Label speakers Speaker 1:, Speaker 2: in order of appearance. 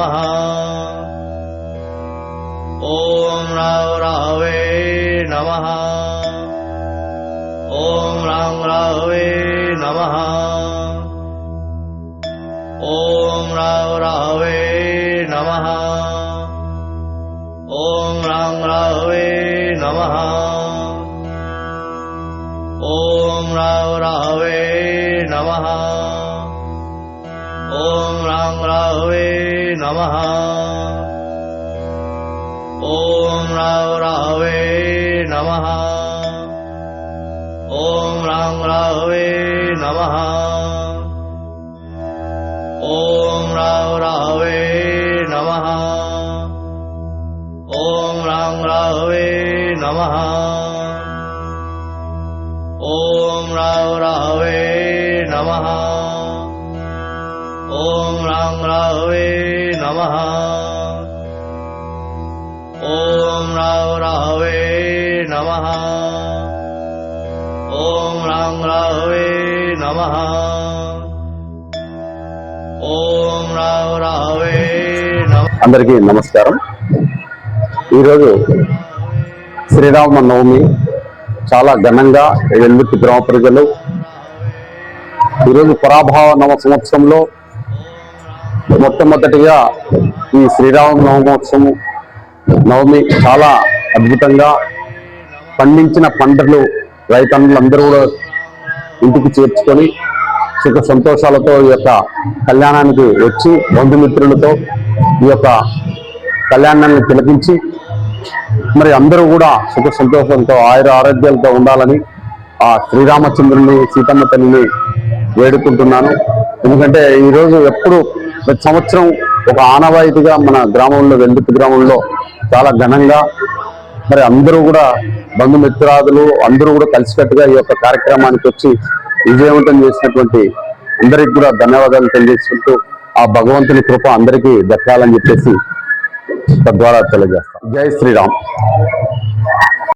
Speaker 1: नमः। ओम राव रावे नमः। ओम राम रावे नमः। ओम राव रावे नमः। ओम राम रावे नमः। ओम राव रावे नमः। ओम राम रावे नमः। ओम राव रावे नमः। ओम राम रावे नमः। ओम राव रावे नमः। ओम राम रावे नमः। ओम राव रावे नमः। ओम राम रावे नमः। ओम राव रावे नमः। ओम राम रावे नमः। ओम राव रावे नमः।
Speaker 2: అందరికీ నమస్కారం। ఈరోజు శ్రీరామ నవమి చాలా ఘనంగా వెల్లుత్తి గ్రామ ప్రజలు ఈరోజు పరాభవ నవ సంవత్సరంలో మొట్టమొదటిగా ఈ శ్రీరామ నవమి చాలా అద్భుతంగా పండించిన పంటలు రైతన్నులందరూ కూడా ఇంటికి చేర్చుకొని సుఖ సంతోషాలతో ఈ యొక్క కళ్యాణానికి వచ్చి బంధుమిత్రులతో ఈ యొక్క కళ్యాణాన్ని తిలకించి మరి అందరూ కూడా సుఖ సంతోషంతో ఆయుర ఆరోగ్యాలతో ఉండాలని ఆ శ్రీరామచంద్రుని సీతమ్మ తల్లిని వేడుకుంటున్నాను. ఎందుకంటే ఈరోజు ఎప్పుడు ప్రతి సంవత్సరం ఒక ఆనవాయితీగా మన గ్రామంలో వెల్లుత్తి గ్రామంలో చాలా ఘనంగా మరి అందరూ కూడా బంధుమిత్రాదులు అందరూ కూడా కలిసికట్టుగా ఈ యొక్క కార్యక్రమానికి వచ్చి విజయవంతం చేసినటువంటి అందరికి కూడా ధన్యవాదాలు తెలియజేసుకుంటూ ఆ భగవంతుని కృప అందరికీ దక్కాలని చెప్పేసి తద్వారా తెలియజేస్తాం. జై శ్రీరామ్.